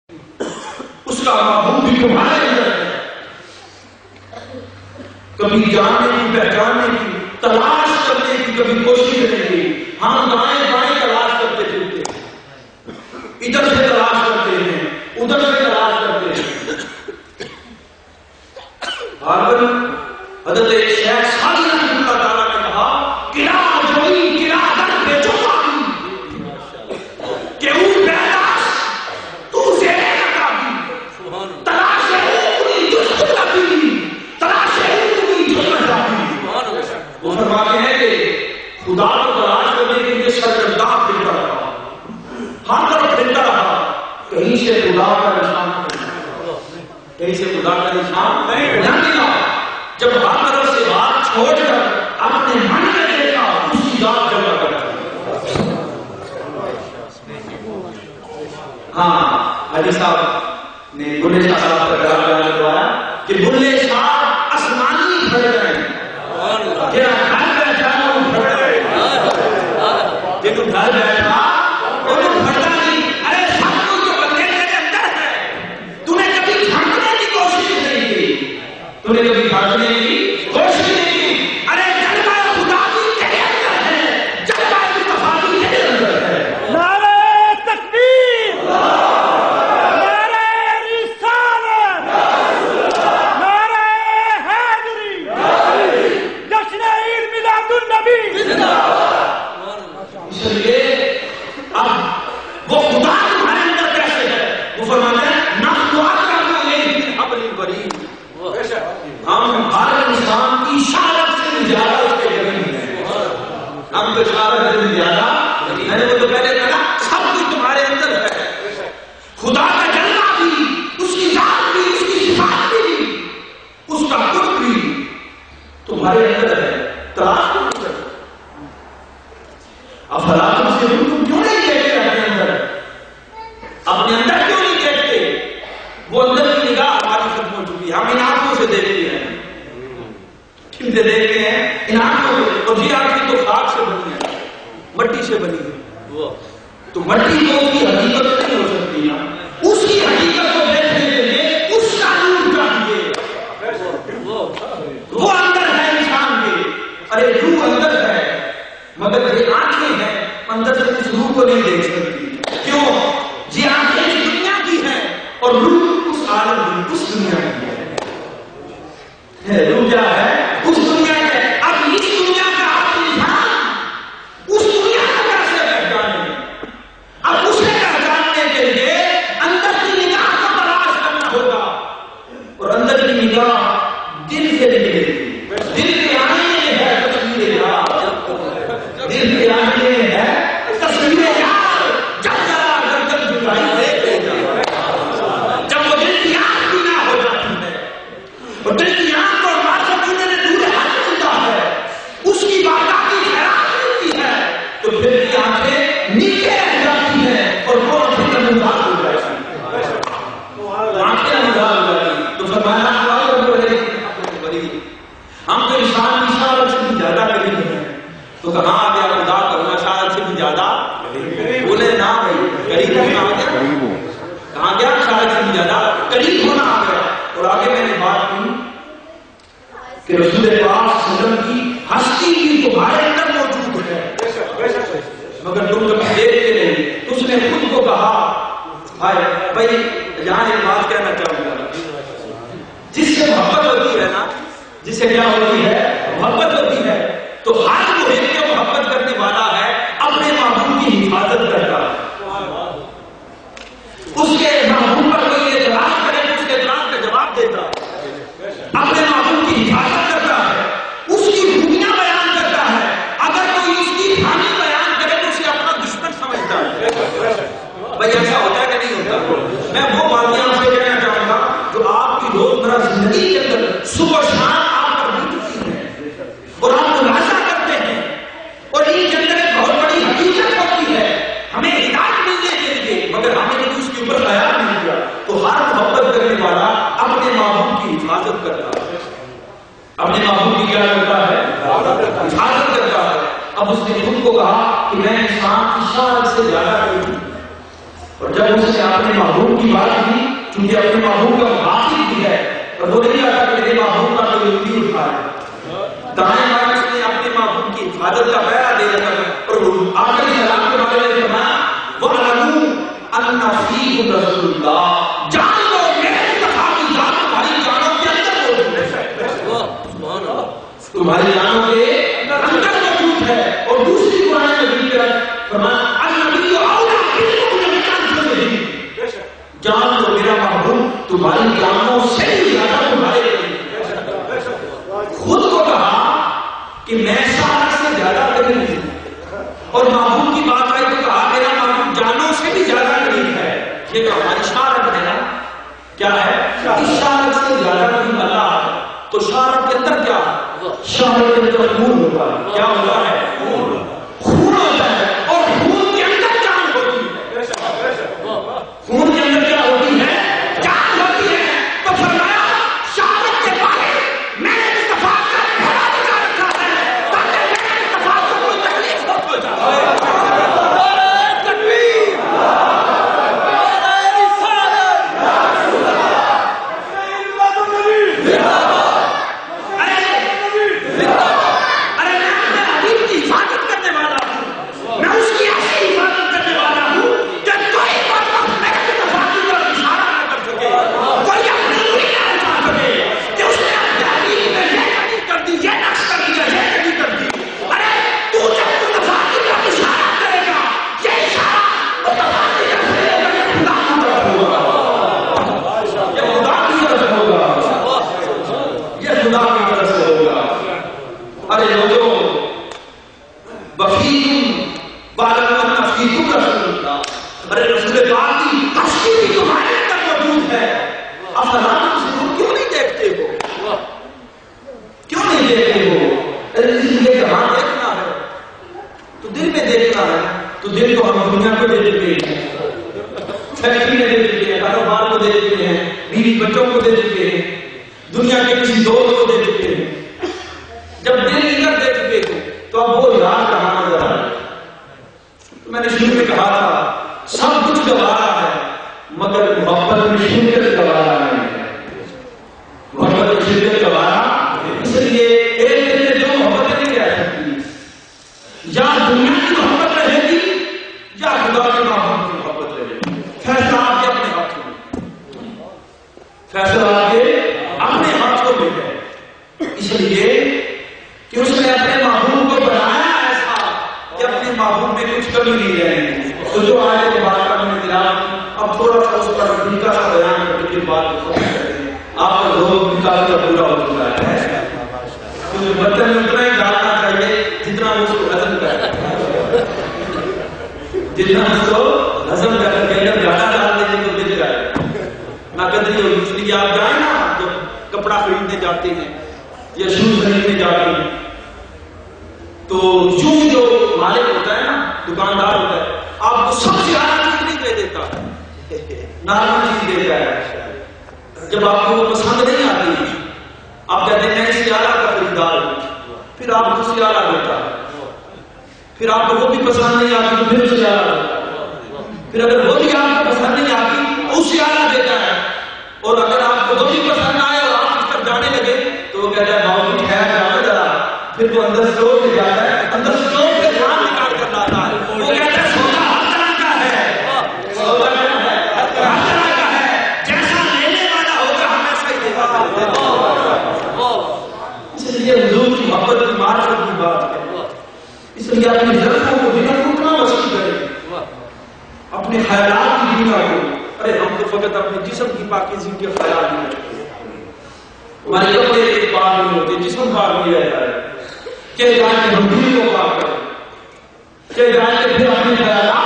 اس کا محبوب بھی تمہارے اندر ہے. کبھی جاننے کی پہچاننے کی تلاش کرنے کی کبھی کوشش نہیں کی. ہم دائیں بائیں تلاش کرتے پھرتے ہیں, ادھر سے تلاش کرتے ہیں, ادھر سے تلاش کرتے ہیں. حضرت شیخ سعدی رحمۃ اللہ تعالیٰ نے کہا فرماتے ہیں کہ خدا کو تلاش کرنے کے لیے سرگرداں پھرتا رہا, ہر طرف پھرتا رہا, کہیں سے خدا کا نشان کہیں سے خدا کا نشان نہ ملا. جب ہر طرف سے بات چھوڑ کر اپنے من میں دیکھا اس کی ذات جگہ کر. ہاں علی صاحب نے بلے شاہ صاحب کا بیان کروایا کہ بلے شاہ آسمانی گھر گئے گھر بیٹھا بھرتا نہیں. ارے سب کچھ تو بندے کے اندر ہے, تم نے کبھی جھانکنے کی کوشش نہیں کی, تم نے کبھی جھانکنے کی کوشش نہیں کی. ارے جلوہ خدا بھی تیرے اندر ہے, جلوہ مصطفیٰ بھی تیرے اندر ہے. نعرہ تکبیر, نعرہ رسالت, نعرہ حیدری, جشن عید میلاد النبی. اس لیے اب وہ خدا تمہارے اندر کیسے ہے؟ وہ فرماتے ہیں نحن اقرب الیہ من حبل الورید. ہم ہر انسان کی اشارت سے بھی زیادہ اس کے قریب ہیں. ہم تو اشارت سے بھی زیادہ, میں نے وہ تو پہلے کہا سب کچھ تمہارے اندر ہے. خدا کا جلوہ بھی, اس کی ذات بھی, اس کی صفات بھی, اس کا قرب بھی تمہارے اندر ہے. تلاش نہیں کرو. افلا تبصرون, کیوں نہیں دیکھتے اپنے اندر, اپنے اندر کیوں نہیں دیکھتے؟ وہ اندر کی نگاہ ہماری ختم ہو چکی ہے. ہم ان آنکھوں سے دیکھتے ہیں. کن سے دیکھتے ہیں؟ ان آنکھوں سے. اور یہ آنکھیں تو خاک سے بنی ہے, مٹی سے بنی ہے. تو مٹی کو اس کی حقیقت نہیں ہو سکتی نا. اس کی حقیقت کو دیکھنے کے لیے اس کا نور چاہیے. وہ اندر ہے انسان کے. ارے روح اندر ہے مگر یہ آنکھیں ہیں اندر سے اس روح کو نہیں دیکھ سکتی. کیوں؟ یہ آنکھیں اس دنیا کی ہیں اور روح اس عالم کی, اس دنیا کی ہے. روح کیا ہے؟ اس دنیا کی ہے. اب اس دنیا کا آپ انسان اس دنیا کو کیسے پہچانے؟ اب اسے پہچاننے کے لیے اندر کی نگاہ کو تلاش کرنا ہوگا, اور اندر کی نگاہ دل سے نکلے گی. دل کے آنے ہے تصویر یار, دل کے آنے ہے تصویر یار. جب ذرا گردن جھکائی دیکھ لے جا, جب وہ دل کی آنکھ بھی نہ ہو جاتی ہے, اور دل کی آنکھ کو مارکت نے دور ہاتھ ملتا ہے, اس کی بارگاہ کی خیرات ملتی ہے, تو دل کی آنکھیں نیچے رہ جاتی ہیں اور وہ آنکھیں کا نظار ہو جاتی ہے. آنکھیں نظار ہو جاتی. تو فرمایا ہم تو انسان کی اشارت سے بھی زیادہ قریب ہیں. تو کہاں آ گیا خدا کرنا اشارت سے بھی زیادہ؟ بولے نا بھائی, قریب ہونا آ گیا. کہاں گیا؟ اشارت سے بھی زیادہ قریب ہونا آ گیا. اور آگے میں نے بات کی کہ رسول پاک صلی اللہ علیہ وسلم کی ہستی بھی تمہارے اندر موجود ہے, مگر تم کبھی دیکھتے نہیں. اس نے خود کو کہا بھائی یہاں ایک بات کہنا چاہوں گا, جس سے محبت ہوتی ہے نا, جس سے کیا ہوتی ہے؟ محبت ہوتی ہے. تو ہر محب کو محبت کرنے والا ہے اپنے محبوب کی حفاظت کرتا ہے. اس کے محبوب پر کوئی اعتراض کرے تو اس کے اعتراض کا جواب دیتا ہے. اپنے محبوب کی حفاظت کرتا ہے, اس کی خوبیاں بیان کرتا ہے. اگر کوئی اس کی خامی بیان کرے تو اسے اپنا دشمن سمجھتا ہے. بھائی ایسا ہوتا ہے کہ نہیں ہوتا؟ میں وہ باتیں آپ سے کہنا چاہوں گا جو آپ کی روزمرہ زندگی کے اندر صبح شام آپ پر بیتتی ہیں اور آپ ملاحظہ کرتے ہیں, اور ان کے اندر ایک بہت بڑی حقیقت ہوتی ہے. ہمیں ہدایت ملنے کے لیے مگر ہمیں نہیں اس کے اوپر خیال نہیں کیا. تو ہر محبت کرنے والا اپنے محبوب کی حفاظت کرتا ہے. اپنے محبوب کی کیا کرتا ہے؟ حفاظت کرتا ہے. اب اس نے خود کو کہا کہ میں انسان کی اشارت سے زیادہ قریب ہوں. اور جب اس نے اپنے محبوب کی بات کی، کیونکہ اپنے محبوب کا حافظ بھی ہے، اور وہ نہیں آتا کہ میرے محبوب کا کوئی انگلی اٹھائے، دائیں بائیں اس نے اپنے محبوب کی حفاظت کا بیعہ دے رکھا، اور آخری سلام کے بارے میں فرمایا وَعْلَمُوا أَنَّ فِيكُمْ رَسُولُ اللَّهِ، جان لو میرے مصطفیٰ کی ذات تمہاری جانوں کے اندر موجود ہے، تمہاری جانوں کے اندر موجود ہے۔ اور دوسری قرآن مجید کے فرمایا النبی اولیٰ بالمؤمنین من انفسہم، جان لو میرا محبوب تمہاری جانوں سے زیادہ تمہارے لیے، خود کو کہا کہ میں شارک سے زیادہ قریب ہوں، اور محبوب کی بات آئی تو کہا میرا محبوب جانوں سے بھی زیادہ قریب ہے۔ یہ تو ہماری شارک ہے نا، کیا ہے؟ اس شارک سے زیادہ قریب اللہ ہے، تو شارک کے اندر کیا ہے؟ شارک کے اندر خون ہوتا ہے، کیا ہوتا ہے؟ خون ہوتا ہے، اور خون کے اندر جان ہوتی ہے، خون کے اندر کیا ہوتی ہے؟ جان ہوتی ہے۔ تو فرمایا شارک کے بارے میں نے مصطفیٰ کا بڑا بنا رکھا ہے تاکہ میرے مصطفیٰ کو کوئی تکلیف نہ پہنچائے۔ تکبیر، بچوں کو دے چکے ہیں، دنیا کے کسی دوست کو دے چکے ہیں، جب دل ادھر دے چکے تھے تو اب وہ یاد کہاں نظر آ رہا ہے؟ میں نے شروع میں کہا تھا سب کچھ گوارا ہے مگر محبت میں شدت گوارا نہیں ہے، محبت میں شدت گوارا، اس لیے ایک دن جو محبت نہیں رہ سکتی، یا دنیا کی محبت رہے گی یا خدا کے محبت کی محبت رہے گی، فیصلہ آپ کے اپنے ہاتھ میں، فیصلہ آپ کے اپنے ہاتھوں میں ہے، اس لیے کہ اس نے اپنے محبوب کو بنایا ایسا کہ اپنے محبوب میں کچھ کمی نہیں رہے گی۔ تو جو آئے کے بعد کا میں ملا اب تھوڑا سا اس پر بھیکا سا بیان کرنے کے بعد آپ کا لوگ بھیکا کا پورا ہو چکا ہے، کیونکہ برتن میں اتنا ہی ڈالنا چاہیے جتنا اس کو ہضم کر، جتنا اس کو ہضم کر کے جب زیادہ ڈال دیں گے تو گر جائے نہ گندگی ہوگی۔ اس لیے آپ جائیں نا جب کپڑا خریدنے جاتے ہیں یا شوز خریدنے جاتے ہیں تو جو مالک ہوتا ہے نا، دکاندار ہوتا ہے، آپ کو سب سے زیادہ چیز نہیں دے دیتا، نارمل چیز دیتا ہے۔ جب آپ کو وہ پسند نہیں آتی آپ کہتے ہیں اس سے اعلیٰ کا خریدار، پھر آپ اس سے اعلیٰ دیتا ہے، پھر آپ کو وہ بھی پسند نہیں آتی تو پھر اس سے اعلیٰ دیتا ہے، پھر اگر وہ بھی آپ کو پسند نہیں آتی اس سے اعلیٰ دیتا ہے، اور اگر آپ کو وہ بھی پسند آئے اور آپ اس پر جانے لگے تو وہ کہتا ہے باؤ کچھ ہے جانا ذرا، پھر وہ اندر سٹور سے جاتا ہے، اندر سٹور سے جان نکال کر لاتا ہے، وہ کہتا ہے سودا ہر طرح کا ہے، سودا ہر طرح کا ہے، جیسا لینے والا ہوگا ہم ایسا ہی دیتا ہے۔ اس لیے حضور کی محبت کی معرفت کی بات ہے، اس لیے اپنی ضرورتوں کو بنا اتنا وسیع کرے، اپنے خیالات کی بنا کو، ارے ہم تو فقط اپنے جسم کی پاکیزگی کے خیال نہیں رکھتے، ہمارے کپڑے پاک نہیں ہوتے، جسم پاک نہیں رہتا ہے، کہ جائیں کہ ہم دل کو پاک کریں، کہ جائیں کہ پھر اپنے خیالات